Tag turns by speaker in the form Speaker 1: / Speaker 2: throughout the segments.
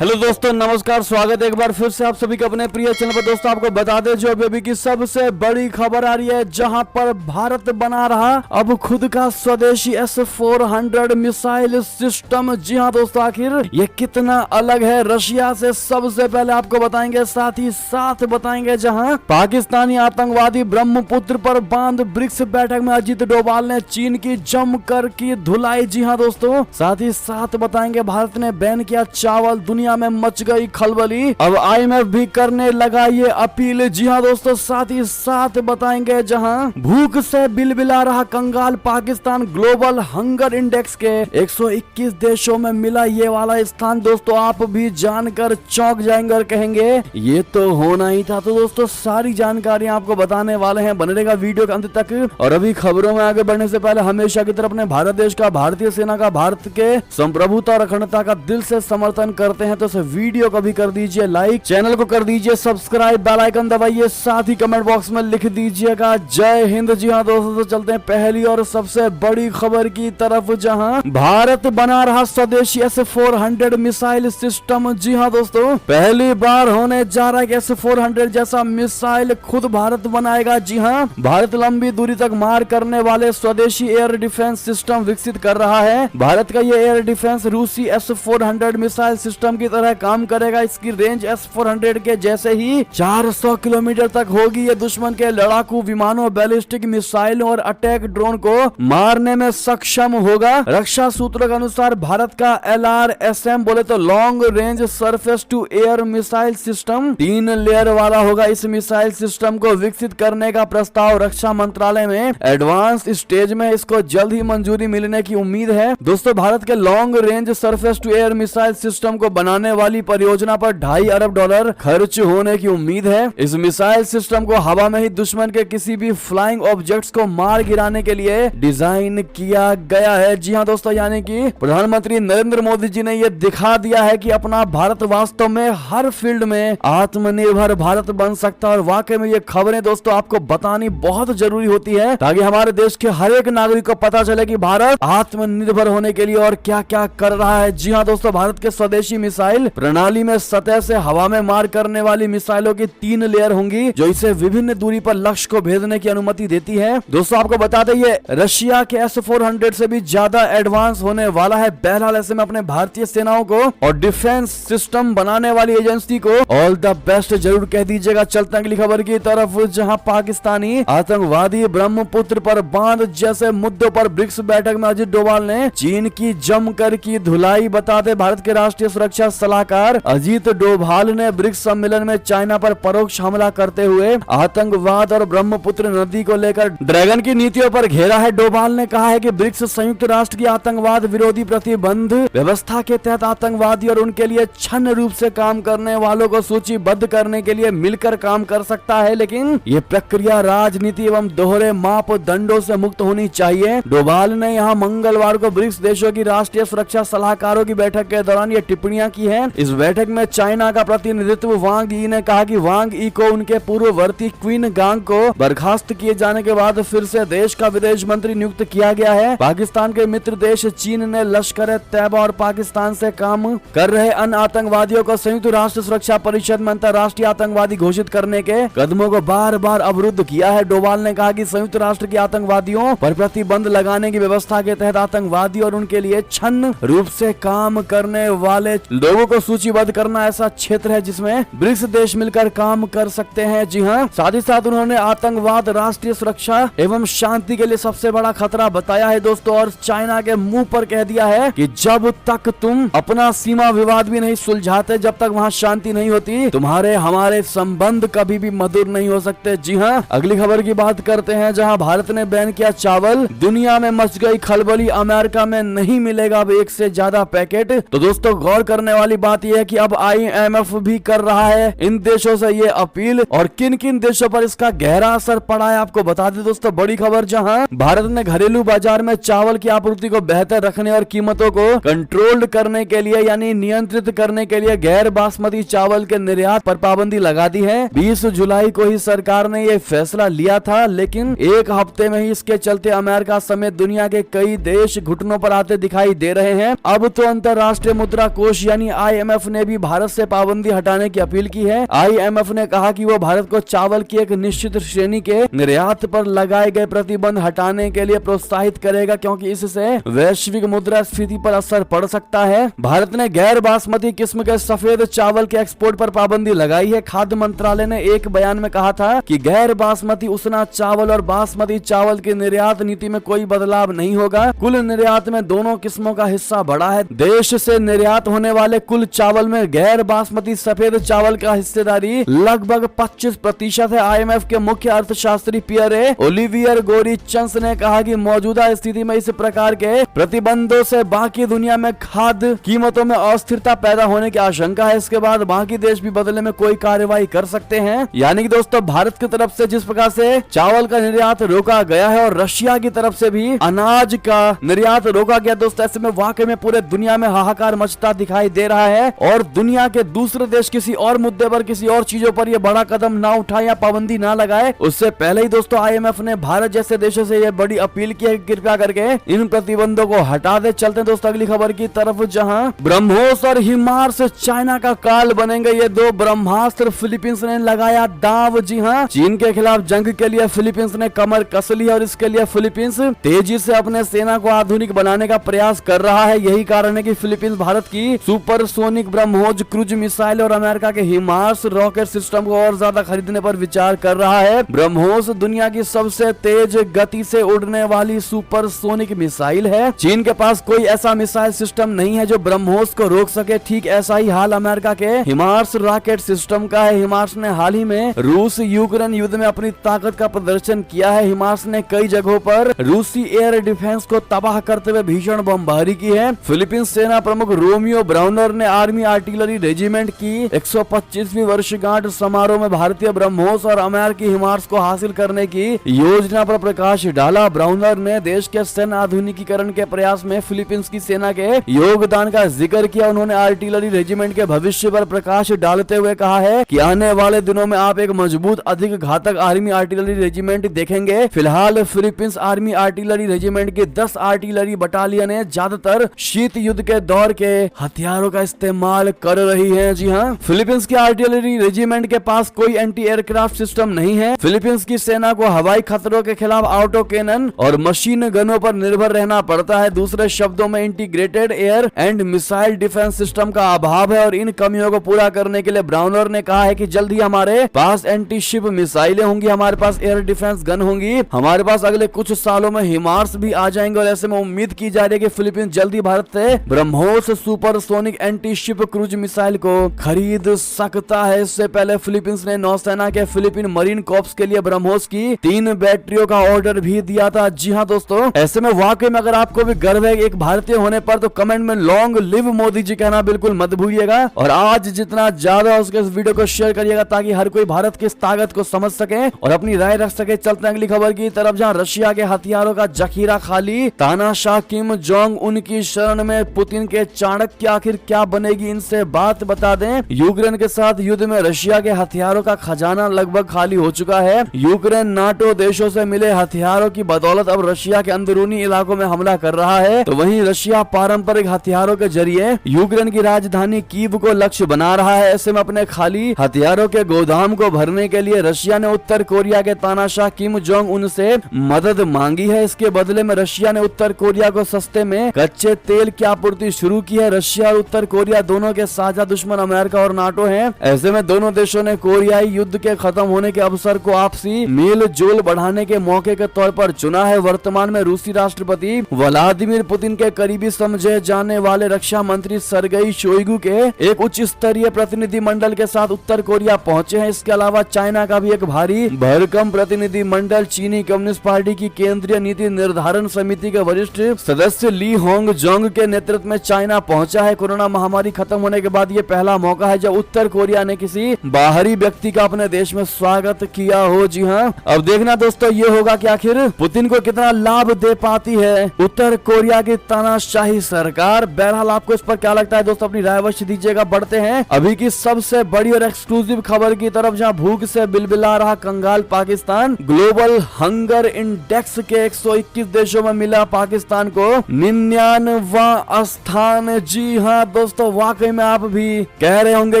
Speaker 1: Hello दोस्तों, नमस्कार। स्वागत है एक बार फिर से आप सभी के अपने प्रिय चैनल पर। दोस्तों आपको बता दें जो अभी की सबसे बड़ी खबर आ रही है, जहां पर भारत बना रहा अब खुद का स्वदेशी S-400 मिसाइल सिस्टम। जी हां दोस्तों, आखिर ये कितना अलग है रशिया से, सबसे पहले आपको बताएंगे। साथ ही साथ बताएंगे जहां पाकिस्तानी आतंकवादी ब्रह्मपुत्र पर बांध ब्रिक्स बैठक में अजीत डोभाल ने चीन की जमकर की धुलाई। जी हाँ दोस्तों, साथ ही साथ बताएंगे भारत ने बैन किया चावल, दुनिया में मच गई खलबली। अब IMF भी करने लगा ये अपील। जी हाँ दोस्तों, साथ ही साथ बताएंगे जहां भूख से बिलबिला रहा कंगाल पाकिस्तान ग्लोबल हंगर इंडेक्स के 121 देशों में मिला ये वाला स्थान। दोस्तों आप भी जानकर चौंक जाएंगे और कहेंगे ये तो होना ही था। तो दोस्तों सारी जानकारी आपको बताने वाले हैं, बने रहेगा वीडियो के अंत तक। और अभी खबरों में आगे बढ़ने से पहले हमेशा की तरह अपने भारत देश का, भारतीय सेना का, भारत के संप्रभुता और अखंडता का दिल से समर्थन करते हैं तो इस वीडियो को भी कर दीजिए लाइक, चैनल को कर दीजिए सब्सक्राइब, बेल आइकन दबाइए, साथ ही कमेंट बॉक्स में लिख दीजिएगा जय हिंद। जी हाँ दोस्तों, तो चलते हैं पहली और सबसे बड़ी खबर की तरफ, जहां भारत बना रहा स्वदेशी S-400 मिसाइल सिस्टम। जी हाँ दोस्तों, पहली बार होने जा रहा है S-400 जैसा मिसाइल खुद भारत बनाएगा। जी हाँ, भारत लंबी दूरी तक मार करने वाले स्वदेशी एयर डिफेंस सिस्टम विकसित कर रहा है। भारत का ये एयर डिफेंस रूसी S-400 मिसाइल सिस्टम की तरह काम करेगा। इसकी रेंज S-400 के जैसे ही 400 किलोमीटर तक होगी। ये दुश्मन के लड़ाकू विमानों, बैलिस्टिक मिसाइलों और अटैक ड्रोन को मारने में सक्षम होगा। रक्षा सूत्रों के अनुसार भारत का LRSM बोले तो long range surface to air missile system 3 layer वाला होगा। इस मिसाइल सिस्टम को विकसित करने का प्रस्ताव रक्षा मंत्रालय में एडवांस स्टेज में, इसको जल्द ही मंजूरी मिलने की उम्मीद है। दोस्तों भारत के long range surface to air missile system को बनाने वाली परियोजना पर $2.5 अरब खर्च होने की उम्मीद है। इस मिसाइल सिस्टम को हवा में ही दुश्मन के किसी भी फ्लाइंग ऑब्जेक्ट्स को मार गिराने के लिए डिजाइन किया गया है। जी हाँ दोस्तों, यानी कि प्रधानमंत्री नरेंद्र मोदी जी ने यह दिखा दिया है कि अपना भारत वास्तव में हर फील्ड में आत्मनिर्भर भारत बन सकता है। और वाकई में ये खबरें दोस्तों आपको बतानी बहुत जरूरी होती है, ताकि हमारे देश के हर एक नागरिक को पता चले कि भारत आत्मनिर्भर होने के लिए और क्या क्या कर रहा है। जी हाँ दोस्तों, भारत के स्वदेशी मिसाइल प्रणाली में सतह से हवा में मार करने वाली मिसाइलों की 3 लेयर होंगी, जो इसे विभिन्न दूरी पर लक्ष्य को भेजने की अनुमति देती है। दोस्तों आपको बता दें ये रशिया के S-400 से भी ज्यादा एडवांस होने वाला है। बहरहाल ऐसे में अपने भारतीय सेनाओं को और डिफेंस सिस्टम बनाने वाली एजेंसी को ऑल द बेस्ट जरूर कह दीजिएगा। चलते हैं अगली खबर की तरफ, जहां पाकिस्तानी आतंकवादी ब्रह्मपुत्र पर बांध जैसे मुद्दों पर ब्रिक्स बैठक में अजीत डोभाल ने चीन की जमकर की धुलाई। बता दें भारत के राष्ट्रीय सुरक्षा सलाहकार अजीत डोभाल ने ब्रिक्स सम्मेलन में चाइना पर परोक्ष हमला करते हुए आतंकवाद और ब्रह्मपुत्र नदी को लेकर ड्रैगन की नीतियों पर घेरा है। डोभाल ने कहा है कि ब्रिक्स संयुक्त राष्ट्र की आतंकवाद विरोधी प्रतिबंध व्यवस्था के तहत आतंकवादी और उनके लिए छन्न रूप से काम करने वालों को सूचीबद्ध करने के लिए मिलकर काम कर सकता है, लेकिन ये प्रक्रिया राजनीति एवं दोहरे मापदंडों से मुक्त होनी चाहिए। डोभाल ने यहाँ मंगलवार को ब्रिक्स देशों की राष्ट्रीय सुरक्षा सलाहकारों की बैठक के दौरान ये टिप्पणियां की है। इस बैठक में चाइना का प्रतिनिधित्व वांग यी ने कहा कि वांग यी को उनके पूर्ववर्ती क्वीन गांग को बर्खास्त किए जाने के बाद फिर से देश का विदेश मंत्री नियुक्त किया गया है। पाकिस्तान के मित्र देश चीन ने लश्कर तैयबा और पाकिस्तान से काम कर रहे अन्य आतंकवादियों को संयुक्त राष्ट्र सुरक्षा परिषद में अंतर्राष्ट्रीय आतंकवादी घोषित करने के कदमों को बार बार अवरुद्ध किया है। डोभाल ने कहा कि संयुक्त राष्ट्र के आतंकवादियों पर प्रतिबंध लगाने की व्यवस्था के तहत आतंकवादी और उनके लिए छन्न रूप से काम करने वाले लोगों को सूचीबद्ध करना ऐसा क्षेत्र है जिसमें ब्रिक्स देश मिलकर काम कर सकते हैं। जी हाँ, साथ ही साथ उन्होंने आतंकवाद राष्ट्रीय सुरक्षा एवं शांति के लिए सबसे बड़ा खतरा बताया है दोस्तों, और चाइना के मुंह पर कह दिया है कि जब तक तुम अपना सीमा विवाद भी नहीं सुलझाते, जब तक वहाँ शांति नहीं होती, तुम्हारे हमारे संबंध कभी भी मधुर नहीं हो सकते। जी हाँ, अगली खबर की बात करते हैं, जहाँ भारत ने बैन किया चावल, दुनिया में मच गई खलबली, अमेरिका में नहीं मिलेगा अब 1 से ज्यादा पैकेट। तो दोस्तों गौर करने वाली बात यह है कि अब IMF भी कर रहा है इन देशों से ये अपील, और किन किन देशों पर इसका गहरा असर पड़ा है आपको बता दें दोस्तों। बड़ी खबर, जहां भारत ने घरेलू बाजार में चावल की आपूर्ति को बेहतर रखने और कीमतों को कंट्रोल्ड करने के लिए यानी नियंत्रित करने के लिए गैर बासमती चावल के निर्यात पर पाबंदी लगा दी है। 20 जुलाई को ही सरकार ने यह फैसला लिया था, लेकिन एक हफ्ते में ही इसके चलते अमेरिका समेत दुनिया के कई देश घुटनों पर आते दिखाई दे रहे हैं। अब तो अंतरराष्ट्रीय मुद्रा कोष यानी वहीं IMF ने भी भारत से पाबंदी हटाने की अपील की है। IMF ने कहा कि वो भारत को चावल की एक निश्चित श्रेणी के निर्यात पर लगाए गए प्रतिबंध हटाने के लिए प्रोत्साहित करेगा, क्योंकि इससे वैश्विक मुद्रास्फीति पर असर पड़ सकता है। भारत ने गैर बासमती किस्म के सफेद चावल के एक्सपोर्ट पर पाबंदी लगाई है। खाद्य मंत्रालय ने एक बयान में कहा था कि गैर बासमती उसना चावल और बासमती चावल की निर्यात नीति में कोई बदलाव नहीं होगा। कुल निर्यात में दोनों किस्मों का हिस्सा बढ़ा है। देश से निर्यात होने वाले कुल चावल में गैर बासमती सफेद चावल का हिस्सेदारी लगभग 25% है। IMF के मुख्य अर्थशास्त्री पियरे ओलिवियर गोरीचंस ने कहा कि मौजूदा स्थिति में इस प्रकार के प्रतिबंधों से बाकी दुनिया में खाद्य कीमतों में अस्थिरता पैदा होने की आशंका है। इसके बाद बाकी देश भी बदले में कोई कार्रवाई कर सकते हैं। यानी कि दोस्तों, भारत की तरफ से जिस प्रकार से चावल का निर्यात रोका गया है और रशिया की तरफ से भी अनाज का निर्यात रोका गया दोस्तों, ऐसे में वाकई में पूरे दुनिया में हाहाकार मचता दिखाई दे रहा है। और दुनिया के दूसरे देश किसी और मुद्दे पर, किसी और चीजों पर यह बड़ा कदम ना उठाए या पाबंदी ना लगाए, उससे पहले ही दोस्तों IMF ने भारत जैसे देशों से यह बड़ी अपील की है कि कृपया करके इन प्रतिबंधों को हटा दे। चलते हैं दोस्तों अगली खबर की तरफ, जहां ब्रह्मोस और हिमार्स चाइना का काल बनेंगे। ये दो ब्रह्मास्त्र फिलीपींस ने लगाया दाव। जी हाँ, चीन के खिलाफ जंग के लिए फिलीपींस ने कमर कस ली और इसके लिए फिलीपींस तेजी से अपने सेना को आधुनिक बनाने का प्रयास कर रहा है। यही कारण है कि फिलीपींस भारत की सुपरसोनिक ब्रह्मोस क्रूज मिसाइल और अमेरिका के हिमार्स रॉकेट सिस्टम को और ज्यादा खरीदने पर विचार कर रहा है। ब्रह्मोस दुनिया की सबसे तेज गति से उड़ने वाली सुपरसोनिक मिसाइल है। चीन के पास कोई ऐसा मिसाइल सिस्टम नहीं है जो ब्रह्मोस को रोक सके। ठीक ऐसा ही हाल अमेरिका के हिमार्स रॉकेट सिस्टम का है। हिमार्स ने हाल ही में रूस यूक्रेन युद्ध में अपनी ताकत का प्रदर्शन किया है। हिमार्स ने कई जगहों पर रूसी एयर डिफेंस को तबाह करते हुए भीषण बमबारी की है। फिलीपींस सेना प्रमुख रोमियो ब्राउनर ने आर्मी आर्टिलरी रेजिमेंट की 125वीं वर्षगांठ समारोह में भारतीय ब्रह्मोस और अमेरिकी हिमार्स को हासिल करने की योजना पर प्रकाश डाला। ब्राउनर ने देश के सैन्य आधुनिकीकरण के प्रयास में फिलीपींस की सेना के योगदान का जिक्र किया। उन्होंने आर्टिलरी रेजिमेंट के भविष्य पर प्रकाश डालते हुए कहा है कि आने वाले दिनों में आप एक मजबूत, अधिक घातक आर्मी आर्टिलरी रेजिमेंट देखेंगे। फिलहाल फिलीपींस आर्मी आर्टिलरी रेजिमेंट की 10 आर्टिलरी बटालियनें ज्यादातर शीत युद्ध के दौर के हथियारों का इस्तेमाल कर रही हैं। जी हाँ, फिलीपींस की आर्टिलरी रेजिमेंट के पास कोई एंटी एयरक्राफ्ट सिस्टम नहीं है। फिलीपींस की सेना को हवाई खतरों के खिलाफ ऑटो कैनन और मशीन गनों पर निर्भर रहना पड़ता है। दूसरे शब्दों में integrated air and missile defence system का अभाव है और इन कमियों को पूरा करने के लिए ब्राउनर ने कहा है कि जल्द ही हमारे पास एंटी शिप मिसाइलें होंगी, हमारे पास एयर डिफेंस गन होंगी, हमारे पास अगले कुछ सालों में हिमार्स भी आ जाएंगे। और ऐसे में उम्मीद की जा रही है कि फिलीपींस जल्दी भारत से BrahMos supersonic anti ship cruise missile को खरीद सकता है। इससे पहले फिलीपींस ने नौसेना के फिलीपीन मरीन कॉर्प्स के लिए ब्रह्मोस की 3 बैटरियों का ऑर्डर भी दिया था। जी हाँ दोस्तों, ऐसे में वाकई में अगर आपको भी गर्व है एक भारतीय होने पर, तो कमेंट में लॉन्ग लिव मोदी जी कहना बिल्कुल मत भूलिएगा। और आज जितना ज्यादा उसके इस वीडियो को शेयर करिएगा ताकि हर कोई भारत की इस ताकत को समझ सके और अपनी राय रख सके। चलते हैं अगली खबर की तरफ, जहां रशिया के हथियारों का जखीरा खाली, तानाशाह किम जोंग उनकी शरण में, पुतिन के चाणक्य आखिर क्या बनेगी, इनसे बात बता दें। यूक्रेन के साथ युद्ध में रशिया के हथियारों का खजाना लगभग खाली हो चुका है। यूक्रेन नाटो देशों से मिले हथियारों की बदौलत अब रशिया के अंदरूनी इलाकों में हमला कर रहा है, तो वहीं रशिया पारंपरिक हथियारों के जरिए यूक्रेन की राजधानी कीव को लक्ष्य बना रहा है। ऐसे में अपने खाली हथियारों के गोदाम को भरने के लिए रशिया ने उत्तर कोरिया के तानाशाह किम जोंग उन से मदद मांगी है। इसके बदले में रशिया ने उत्तर कोरिया को सस्ते में कच्चे तेल की आपूर्ति शुरू की है। रशिया और उत्तर कोरिया दोनों के साझा दुश्मन अमेरिका और नाटो हैं। ऐसे में दोनों देशों ने कोरियाई युद्ध के खत्म होने के अवसर को आपसी मेल जोल बढ़ाने के मौके के तौर पर चुना है। वर्तमान में रूसी राष्ट्रपति व्लादिमीर पुतिन के करीबी समझे जाने वाले रक्षा मंत्री सरगई शोइगु के एक उच्च स्तरीय प्रतिनिधि मंडल के साथ उत्तर कोरिया पहुंचे हैं। इसके अलावा चाइना का भी एक भारी भरकम प्रतिनिधि मंडल चीनी कम्युनिस्ट पार्टी की केंद्रीय नीति निर्धारण समिति के वरिष्ठ सदस्य ली होंग जोंग के नेतृत्व में चाइना पहुंचा है। कोरोना महामारी खत्म होने के बाद ये पहला मौका है जब उत्तर कोरिया ने किसी बाहरी व्यक्ति का अपने देश में स्वागत किया हो। जी हाँ, अब देखना दोस्तों ये होगा कि आखिर पुतिन को कितना लाभ दे पाती है उत्तर कोरिया की तानाशाही सरकार। बहरहाल आपको इस पर क्या लगता है दोस्तों, अपनी राय अवश्य दीजिएगा। बढ़ते हैं अभी की सबसे बड़ी और एक्सक्लूसिव खबर की तरफ, जहां भूख से बिलबिला रहा कंगाल पाकिस्तान। ग्लोबल हंगर इंडेक्स के 121 देशों में मिला पाकिस्तान को 99वां स्थान। जी हाँ दोस्तों वाकई में आप भी कह रहे होंगे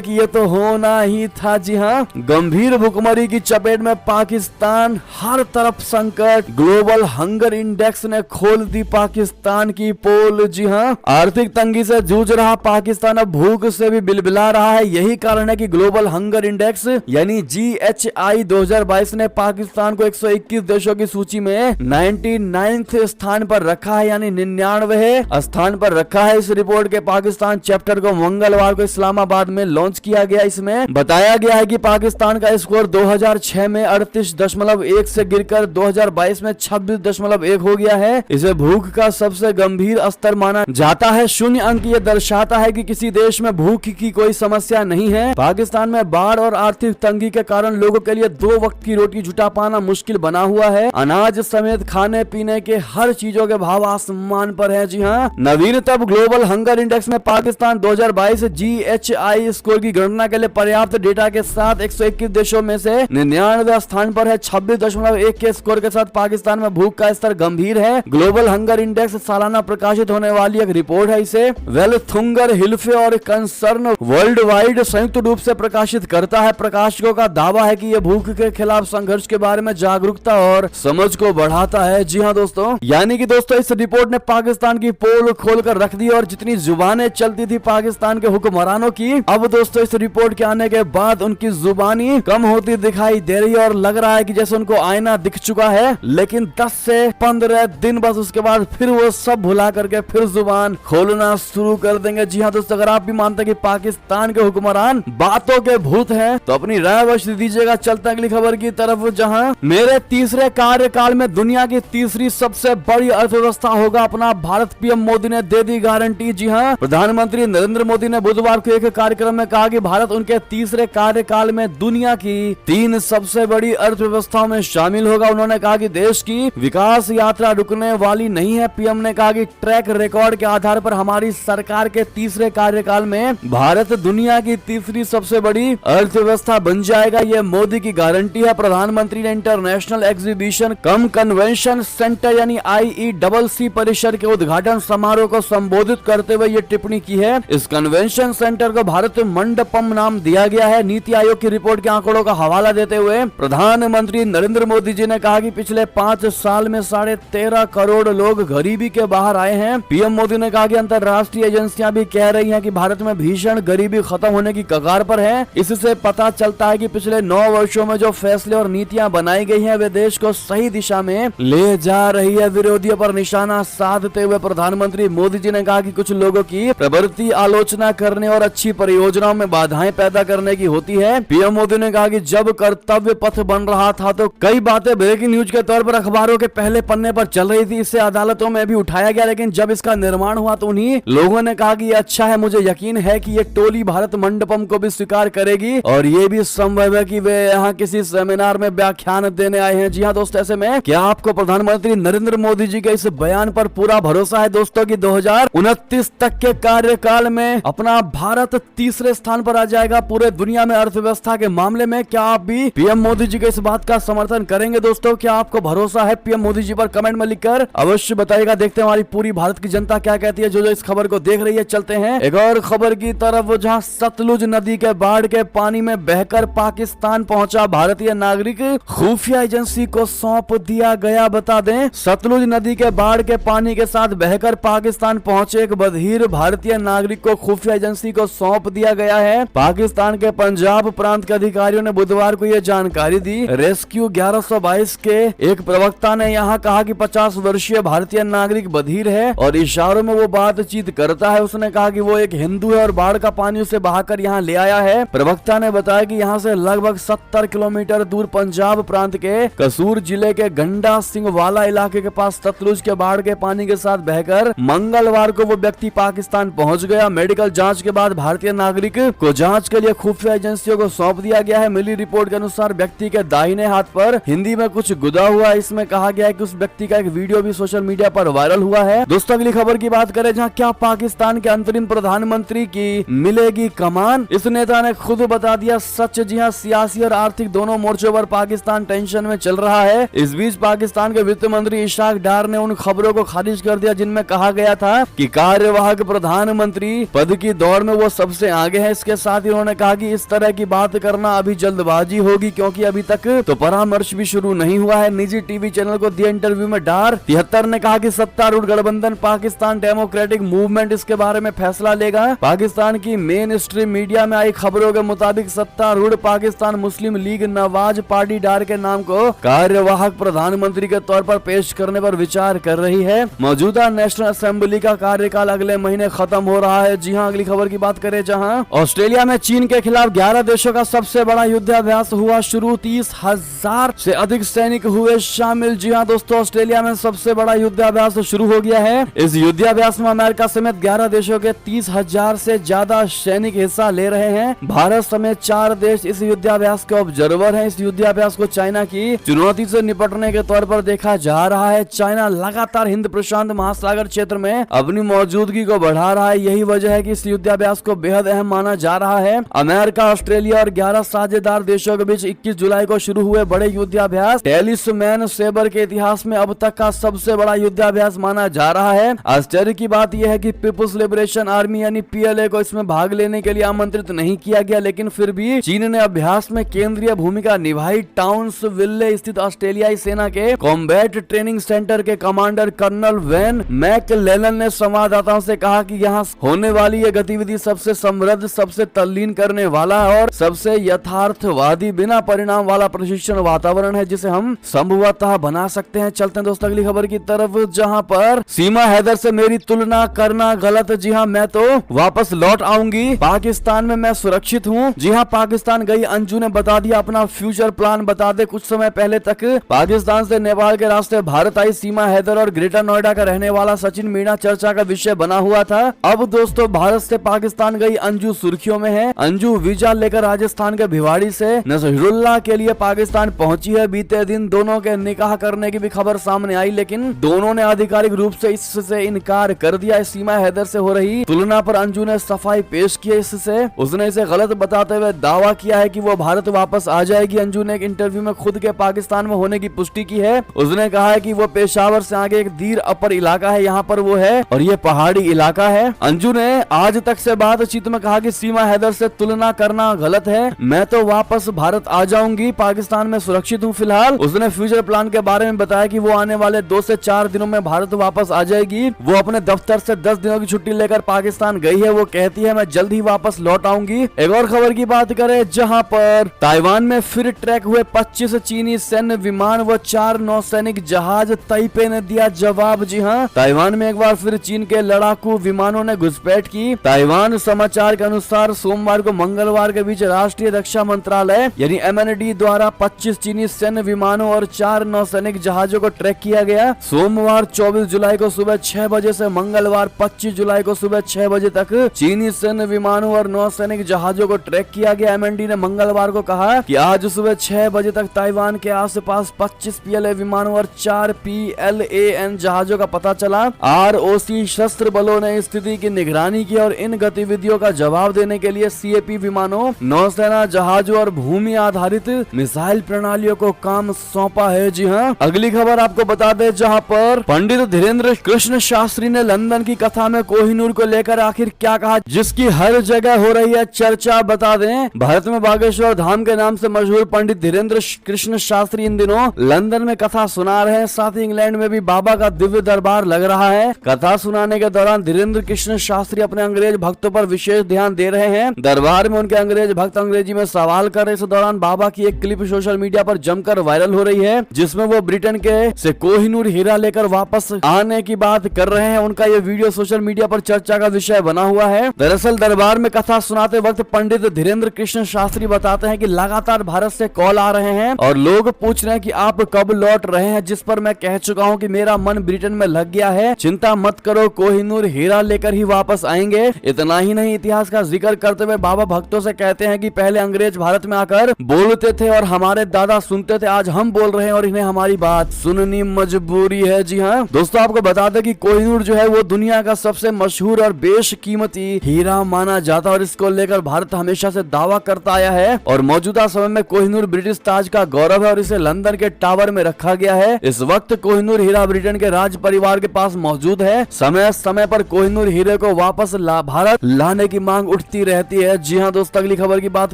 Speaker 1: कि ये तो होना ही था। जी हाँ, गंभीर भुखमरी की चपेट में पाकिस्तान, हर तरफ संकट, ग्लोबल हंगर इंडेक्स ने खोल दी पाकिस्तान की पोल। जी हाँ, आर्थिक तंगी से जूझ रहा पाकिस्तान अब भूख से भी बिलबिला रहा है। यही कारण है कि ग्लोबल हंगर इंडेक्स यानी GHI 2022 ने पाकिस्तान को 121 देशों की सूची में 99वें स्थान पर रखा है, यानी 99वें स्थान पर रखा है। इस रिपोर्ट के पाकिस्तान चैप्टर को मंगलवार को इस्लामाबाद में लॉन्च किया गया। इसमें बताया गया है कि पाकिस्तान का स्कोर 2006 में 38.1 से गिरकर 2022 में 26.1 हो गया है। इसे भूख का सबसे गंभीर स्तर माना जाता है। 0 अंक ये दर्शाता है कि किसी देश में भूख की कोई समस्या नहीं है। पाकिस्तान में बाढ़ और आर्थिक तंगी के कारण लोगों के लिए 2 वक्त की रोटी जुटा पाना मुश्किल बना हुआ है। अनाज समेत खाने पीने के हर चीजों के भाव आसमान पर है। जी हाँ, नवीनतम ग्लोबल हंगर इंडेक्स में पाकिस्तान 2022 GHI स्कोर की गणना के लिए पर्याप्त डेटा के साथ 121 देशों में से 99वें स्थान पर है। 26.1 के स्कोर के साथ पाकिस्तान में भूख का स्तर गंभीर है। ग्लोबल हंगर इंडेक्स सालाना प्रकाशित होने वाली एक रिपोर्ट है। इसे वेल्थ हुंगर हिल्फे और कंसर्न वर्ल्ड वाइड संयुक्त रूप से प्रकाशित करता है। प्रकाशकों का दावा है कि यह भूख के खिलाफ संघर्ष के बारे में जागरूकता और समझ को बढ़ाता है। जी हाँ दोस्तों, यानी कि दोस्तों इस रिपोर्ट ने पाकिस्तान की पोल खोलकर रख दी और जितनी जुबानें चलती थी पाकिस्तान के हुक्मरानों की, अब दोस्तों इस रिपोर्ट के आने के बाद उनकी जुबानी कम होती दिखाई दे रही है और लग रहा है कि जैसे उनको आईना दिख चुका है। लेकिन 10 से 15 दिन बस उसके बाद फिर वो सब भुला करके फिर जुबान खोलना शुरू कर देंगे। जी हाँ दोस्तों, अगर आप भी मानते हैं कि पाकिस्तान के हुक्मरान बातों के भूत हैं तो अपनी राय अवश्य दीजिएगा। चलते अगली खबर की तरफ, जहां मेरे तीसरे कार्यकाल में दुनिया की तीसरी सबसे बड़ी अर्थव्यवस्था होगा अपना भारत, पीएम मोदी ने दे दी गारंटी। जी हाँ, प्रधानमंत्री नरेंद्र मोदी ने बुधवार को एक कार्यक्रम में कहा कि भारत उनके तीसरे कार्यकाल में दुनिया की 3 सबसे बड़ी अर्थव्यवस्थाओं में शामिल होगा। उन्होंने कहा कि देश की विकास यात्रा रुकने वाली नहीं है। पीएम ने कहा कि ट्रैक रिकॉर्ड के आधार पर हमारी सरकार के तीसरे कार्यकाल में भारत दुनिया की तीसरी सबसे बड़ी अर्थव्यवस्था बन जाएगा। यह मोदी की गारंटी है। प्रधानमंत्री ने इंटरनेशनल एग्जीबिशन कम कन्वेंशन सेंटर यानी IECC परिसर के उद्घाटन समारोह को संबोधित करते हुए ये टिप्पणी की है। इस कन्वेंशन सेंटर को भारत मंडपम नाम दिया गया है। नीति आयोग की रिपोर्ट के आंकड़ों का हवाला देते हुए प्रधानमंत्री नरेंद्र मोदी जी ने कहा कि पिछले 5 साल में 13.5 करोड़ लोग गरीबी के बाहर आए हैं। पीएम मोदी ने कहा कि अंतर्राष्ट्रीय एजेंसियां भी कह रही हैं कि भारत में भीषण गरीबी खत्म होने की कगार पर है। इससे पता चलता है कि पिछले 9 वर्षों में जो फैसले और नीतियां बनाई गई हैं वे देश को सही दिशा में ले जा रही है। विरोधियों पर निशाना साधते हुए प्रधानमंत्री मोदी जी ने कहा कि कुछ लोगों की प्रवृत्ति आलोचना करने और अच्छी परियोजनाओं में बाधाएं पैदा करने की होती है। पीएम मोदी ने कहा कि जब कर्तव्य पथ बन रहा था तो कई बातें ब्रेकिंग न्यूज के तौर पर अखबारों के पहले पन्ने पर चल रही थी। इसे अदालतों में भी उठाया गया, लेकिन जब इसका निर्माण हुआ तो उन्हीं लोगों ने कहा कि ये अच्छा है। मुझे यकीन है कि ये टोली भारत मंडपम को भी स्वीकार करेगी और ये भी संभव है कि वे यहाँ किसी सेमिनार में व्याख्यान देने आए हैं। जी हाँ दोस्तों, ऐसे में क्या आपको प्रधानमंत्री नरेंद्र मोदी जी के इस बयान पर पूरा भरोसा है दोस्तों कि 2029 तक के कार्यकाल में अपना भारत तीसरे स्थान पर आ जाएगा पूरे दुनिया में अर्थव्यवस्था के मामले में? क्या आप भी पीएम मोदी जी के इस बात का समर्थन करेंगे दोस्तों? क्या आपको भरोसा है पीएम मोदी जी पर? कमेंट में लिखकर अवश्य बताइएगा। देखते हैं हमारी पूरी भारत की जनता क्या कहती है जो इस खबर को देख रही है। चलते हैं एक और खबर की तरफ, जहां सतलुज नदी के बाढ़ के पानी में बहकर पाकिस्तान पहुंचा भारतीय नागरिक खुफिया एजेंसी को सौंप दिया गया। बता दें, सतलुज नदी के बाढ़ के पानी के साथ बहकर पाकिस्तान पहुंचे एक बधिर भारतीय नागरिक को खुफिया एजेंसी को सौंप दिया गया है। पाकिस्तान के पंजाब प्रांत के अधिकारियों ने बुधवार को यह जानकारी दी। रेस्क्यू 1122 के एक प्रवक्ता ने यहां कहा कि 50 वर्षीय भारतीय नागरिक बधिर है और इशारों में वो बातचीत करता है। उसने कहा कि वो एक हिंदू है और बाढ़ का पानी उसे बहाकर यहाँ ले आया है। प्रवक्ता ने बताया कि यहाँ से लगभग 70 किलोमीटर दूर पंजाब प्रांत के कसूर जिले के गंडा सिंह वाला इलाके के पास सतलुज के बाढ़ के पानी के साथ बहकर मंगलवार को वो व्यक्ति पाकिस्तान पहुंच गया। मेडिकल जांच के बाद भारतीय नागरिक को जांच के लिए खुफिया एजेंसियों को सौंप दिया गया है। मिली रिपोर्ट के अनुसार व्यक्ति के दाहिने हाथ पर हिंदी में कुछ गुदा हुआ है। इसमें कहा गया है कि उस व्यक्ति का एक वीडियो भी सोशल मीडिया पर वायरल हुआ है। दोस्तों अगली खबर की बात करें, जहां क्या पाकिस्तान के अंतरिम प्रधानमंत्री की मिलेगी कमान? इस नेता ने खुद बता दिया सच। जी हां, सियासी और आर्थिक दोनों मोर्चों पर पाकिस्तान टेंशन में चल रहा है। इस बीच पाकिस्तान के वित्त मंत्री इशाक डार ने उन खबरों को खारिज कर दिया जिनमें कहा गया था कि कार्यवाहक प्रधानमंत्री प्रधानमंत्री पद की दौड़ में वो सबसे आगे है। इसके साथ ही उन्होंने कहा कि इस तरह की बात करना अभी जल्दबाजी होगी, क्योंकि अभी तक तो परामर्श भी शुरू नहीं हुआ है। निजी टीवी चैनल को दिए इंटरव्यू में डार 73 ने कहा कि सत्तारूढ़ गठबंधन पाकिस्तान डेमोक्रेटिक मूवमेंट इसके बारे में फैसला लेगा। पाकिस्तान की मेन स्ट्रीम मीडिया में आई खबरों के मुताबिक सत्तारूढ़ पाकिस्तान मुस्लिम लीग नवाज पार्टी डार के नाम को कार्यवाहक प्रधानमंत्री के तौर पर पेश करने पर विचार कर रही है। मौजूदा नेशनल असेंबली का कार्यकाल अगले महीने खत्म हो रहा है। जी हां, अगली खबर की बात करें, जहां ऑस्ट्रेलिया में चीन के खिलाफ 11 देशों का सबसे बड़ा युद्धाभ्यास हुआ शुरू। 30,000 से अधिक सैनिक हुए शामिल। जी हां दोस्तों, ऑस्ट्रेलिया में सबसे बड़ा युद्धाभ्यास शुरू हो गया है। इस युद्धाभ्यास में अमेरिका समेत 11 देशों के 30,000 से ज्यादा सैनिक हिस्सा ले रहे हैं। भारत समेत 4 देश इस युद्धाभ्यास के ऑब्जर्वर हैं। इस युद्धाभ्यास को चाइना की चुनौती से निपटने के तौर पर देखा जा रहा है। चाइना लगातार हिंद प्रशांत महासागर क्षेत्र में अपनी मौजूदगी को बढ़ा रहा है। यही वजह है कि इस युद्धाभ्यास को बेहद अहम माना जा रहा है। अमेरिका, ऑस्ट्रेलिया और 11 साझेदार देशों के बीच 21 जुलाई को शुरू हुए बड़े युद्धाभ्यास टेलिसमैन सेबर के इतिहास में अब तक का सबसे बड़ा युद्धाभ्यास माना जा रहा है। आश्चर्य की बात यह है कि पीपुल्स लिबरेशन आर्मी यानी पीएलए को इसमें भाग लेने के लिए आमंत्रित नहीं किया गया, लेकिन फिर भी चीन ने अभ्यास में केंद्रीय भूमिका निभाई। टाउन्सविले स्थित ऑस्ट्रेलियाई सेना के कॉम्बैट ट्रेनिंग सेंटर के कमांडर कर्नल वेन मैकलेलन ने संवाददाताओं से कहा कि यहाँ होने वाली ये गतिविधि सबसे समृद्ध, सबसे तल्लीन करने वाला और सबसे यथार्थवादी बिना परिणाम वाला प्रशिक्षण वातावरण है जिसे हम संभवतः बना सकते हैं। चलते हैं दोस्तों अगली खबर की तरफ, जहां पर सीमा हैदर से मेरी तुलना करना गलत। जी हां, मैं तो वापस लौट आऊंगी, पाकिस्तान में मैं सुरक्षित हूं। जी हां, पाकिस्तान गई अंजू ने बता दिया अपना फ्यूचर प्लान। बता दे, कुछ समय पहले तक पाकिस्तान से नेपाल के रास्ते भारत आई सीमा हैदर और ग्रेटर नोएडा का रहने वाला सचिन मीणा चर्चा का विषय बना हुआ था। अब दोस्तों भारत से पाकिस्तान गई अंजू सुर्खियों में है। अंजू वीजा लेकर राजस्थान के भिवाड़ी से नजरुल्लाह के लिए पाकिस्तान पहुंची है। बीते दिन दोनों के निकाह करने की भी खबर सामने आई, लेकिन दोनों ने आधिकारिक रूप से इससे इनकार कर दिया। सीमा हैदर से हो रही तुलना पर अंजू ने सफाई पेश की। इससे उसने इसे गलत बताते हुए दावा किया है कि वो भारत वापस आ जाएगी। अंजू ने एक इंटरव्यू में खुद के पाकिस्तान में होने की पुष्टि की है। उसने कहा है कि वो पेशावर से आगे एक दीर अपर इलाका है, यहाँ पर वो है और ये पहाड़ी इलाका है। अंजू ने आज तक से बातचीत में कहा कि सीमा हैदर से तुलना करना गलत है, मैं तो वापस भारत आ जाऊंगी, पाकिस्तान में सुरक्षित हूँ फिलहाल। उसने फ्यूचर प्लान के बारे में बताया कि वो आने वाले 2 से 4 दिनों में भारत वापस आ जाएगी। वो अपने दफ्तर से 10 दिनों की छुट्टी लेकर पाकिस्तान गई है। वो कहती है मैं जल्द ही वापस लौट आऊंगी। एक और खबर की बात करें, जहां पर ताइवान में फिर ट्रैक हुए 25 चीनी सैन्य विमान व 4 नौसैनिक जहाज। ताइपे ने दिया जवाब। जी हाँ, ताइवान में एक बार फिर चीन के लड़ाकू विमानों ने घुसपैठ की। ताइवान समाचार के अनुसार सोमवार को मंगलवार के बीच राष्ट्रीय रक्षा मंत्रालय यानी एमएनडी द्वारा 25 चीनी सैन्य विमानों और 4 नौसैनिक जहाजों को ट्रैक किया गया। सोमवार 24 जुलाई को सुबह 6 बजे से मंगलवार 25 जुलाई को सुबह 6 बजे तक चीनी सैन्य विमानों और नौसैनिक जहाजों को ट्रैक किया गया। एमएनडी ने मंगलवार को कहा कि आज सुबह 6 बजे तक ताइवान के आसपास 25 पीएलए विमानों और 4 PLAN जहाजों का पता चला। ROC शस्त्र बलों ने स्थिति की निगरानी की और इन गतिविधियों का जवाब देने के लिए CAP विमानों, नौसेना जहाजों और भूमि आधारित मिसाइल प्रणालियों को काम सौंपा है। जी हाँ, अगली खबर आपको बता दें, जहां पर पंडित धीरेन्द्र कृष्ण शास्त्री ने लंदन की कथा में कोहिनूर को लेकर आखिर क्या कहा, जिसकी हर जगह हो रही है चर्चा। बता दें, भारत में बागेश्वर धाम के नाम से मशहूर पंडित धीरेन्द्र कृष्ण शास्त्री इन दिनों लंदन में कथा सुना रहे हैं। साथ ही इंग्लैंड में भी बाबा का दिव्य दरबार लग रहा है। कथा सुनाने के दौरान धीरेन्द्र कृष्ण शास्त्री अपने अंग्रेज भक्तों पर विशेष ध्यान दे रहे हैं। दरबार में उनके अंग्रेज भक्त अंग्रेजी में सवाल कर रहे। इस दौरान बाबा की एक क्लिप सोशल मीडिया पर जमकर वायरल हो रही है, जिसमें वो ब्रिटेन के से कोहिनूर हीरा लेकर वापस आने की बात कर रहे हैं। उनका ये वीडियो सोशल मीडिया पर चर्चा का विषय बना हुआ है। दरअसल दरबार में कथा सुनाते वक्त पंडित धीरेन्द्र कृष्ण शास्त्री बताते हैं कि लगातार भारत से कॉल आ रहे हैं और लोग पूछ रहे हैं कि आप कब लौट रहे हैं, जिस पर मैं कह चुका हूं कि मेरा मन ब्रिटेन में लग गया है, चिंता मत करो, कोहिनूर हीरा लेकर ही वापस आएंगे। इतना ही नहीं, इतिहास का जिक्र करते हुए बाबा भक्तों से कहते हैं कि पहले अंग्रेज भारत में आकर बोलते थे और हमारे दादा सुनते थे, आज हम बोल रहे हैं और इन्हें हमारी बात सुननी मजबूरी है। जी हाँ दोस्तों, आपको बता दें कि कोहिनूर जो है वो दुनिया का सबसे मशहूर और बेशकीमती हीरा माना जाता है और इसको लेकर भारत हमेशा से दावा करता आया है और मौजूदा समय में कोहिनूर ब्रिटिश ताज का गौरव है और इसे लंदन के टावर में रखा गया है। इस वक्त कोहिनूर हीरा ब्रिटेन के राज परिवार के पास मौजूद है। समय समय पर कोहिनूर हीरे हीरे को वापस भारत लाने की मांग उठती रहती है। जी हाँ दोस्तों, अगली खबर की बात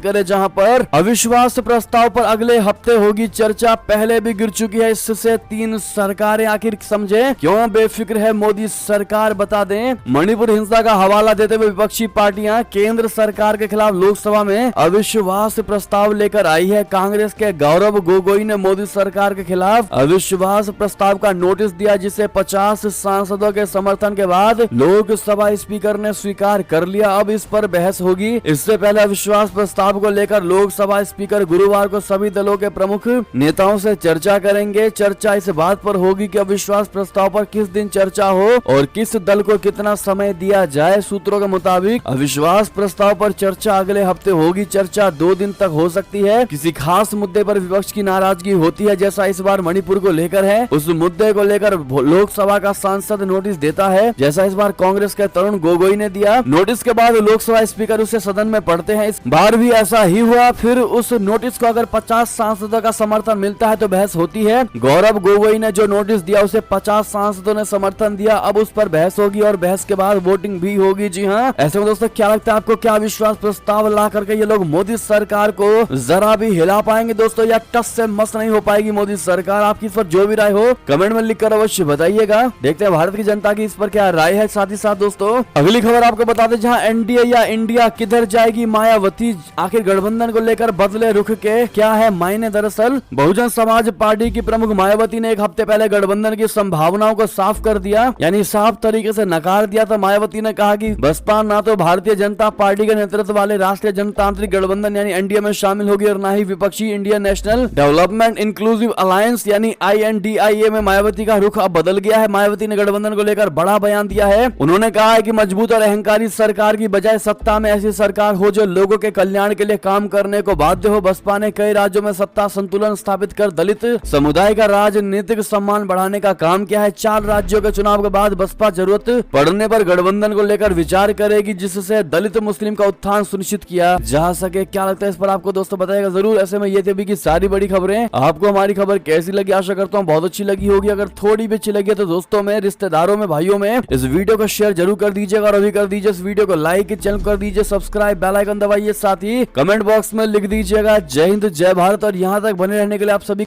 Speaker 1: करें जहां पर अविश्वास प्रस्ताव पर अगले हफ्ते होगी चर्चा, पहले भी गिर चुकी है इससे 3 सरकारें। आखिर समझे क्यों बेफिक्र है मोदी सरकार, बता दें। मणिपुर हिंसा का हवाला देते हुए विपक्षी पार्टियां केंद्र सरकार के खिलाफ लोकसभा में अविश्वास प्रस्ताव लेकर आई है। कांग्रेस के गौरव गोगोई ने मोदी सरकार के खिलाफ अविश्वास प्रस्ताव का नोटिस दिया, जिसे 50 सांसदों के समर्थन के बाद लोकसभा स्पीकर ने स्वीकार कर लिया। अब इस पर बहस होगी। इससे पहले अविश्वास प्रस्ताव को लेकर लोकसभा स्पीकर गुरुवार को सभी दलों के प्रमुख नेताओं से चर्चा करेंगे। चर्चा इस बात पर होगी कि अविश्वास प्रस्ताव पर किस दिन चर्चा हो और किस दल को कितना समय दिया जाए। सूत्रों के मुताबिक अविश्वास प्रस्ताव पर चर्चा अगले हफ्ते होगी। चर्चा 2 दिन तक हो सकती है। किसी खास मुद्दे पर विपक्ष की नाराजगी होती है, जैसा इस बार मणिपुर को लेकर है, उस मुद्दे को लेकर लोकसभा का सांसद नोटिस देता है, जैसा इस बार कांग्रेस के तरुण गोगोई ने दिया। नोटिस के बाद लोकसभा स्पीकर उसे सदन में पढ़ते हैं। इस बार भी ऐसा ही हुआ। फिर उस नोटिस को अगर 50 सांसदों का समर्थन मिलता है तो बहस होती है। गौरव गोगोई ने जो नोटिस दिया उसे 50 सांसदों ने समर्थन दिया। अब उस पर बहस होगी और बहस के बाद वोटिंग भी होगी। जी हाँ, ऐसे में दोस्तों क्या लगता है आपको, क्या विश्वास प्रस्ताव ला करके ये लोग मोदी सरकार को जरा भी हिला पाएंगे दोस्तों, या टस से मस नहीं हो पाएगी मोदी सरकार? आपकी इस पर जो भी राय हो कमेंट में लिखकर अवश्य बताइएगा। देखते हैं भारत की जनता की इस पर क्या राय है। साथ ही साथ दोस्तों अगली खबर आपको बता दें, जहां एनडीए या इंडिया किधर जाएगी मायावती, आखिर गठबंधन को लेकर बदले रुख के क्या है मायने। दरअसल बहुजन समाज पार्टी की प्रमुख मायावती ने एक हफ्ते पहले गठबंधन की संभावनाओं को साफ कर दिया, यानी साफ तरीके से नकार दिया था। मायावती ने कहा कि बसपा ना तो भारतीय जनता पार्टी के नेतृत्व वाले राष्ट्रीय जनतांत्रिक गठबंधन यानी एनडीए में शामिल होगी और न ही विपक्षी Indian national development inclusive alliance यानी INDIA में। मायावती का रुख अब बदल गया है। मायावती ने गठबंधन को लेकर बड़ा बयान दिया है। उन्होंने कहा है कि मजबूत और अहंकारी सरकार की बजाय सत्ता में ऐसी सरकार हो जो लोगों के कल्याण के लिए काम करने को बाध्य हो। बसपा ने कई राज्यों में सत्ता संतुलन स्थापित कर दलित समुदाय का राजनीतिक सम्मान बढ़ाने का काम किया है। 4 राज्यों के चुनाव के बाद बसपा जरूरत पड़ने पर गठबंधन को लेकर विचार करेगी, जिससे दलित मुस्लिम का उत्थान सुनिश्चित किया जा सके। क्या लगता है इस पर आपको दोस्तों, बताइएगा जरूर। ऐसे में ये थी अभी की सारी बड़ी खबरें। आपको हमारी खबर कैसी लगी? आशा करता हूँ बहुत अच्छी लगी होगी। अगर थोड़ी भी अच्छी लगी तो दोस्तों में, रिश्तेदारों में, भाइयों में इस वीडियो को शेयर जरूर कर दीजिएगा और अभी कर दीजिए इस वीडियो को लाइक, चैनल कर दीजिए सब्सक्राइब, बेल आइकन दबाइए, साथ ही कमेंट बॉक्स में लिख दीजिएगा जय हिंद जय भारत। और यहाँ तक बने रहने के लिए आप सभी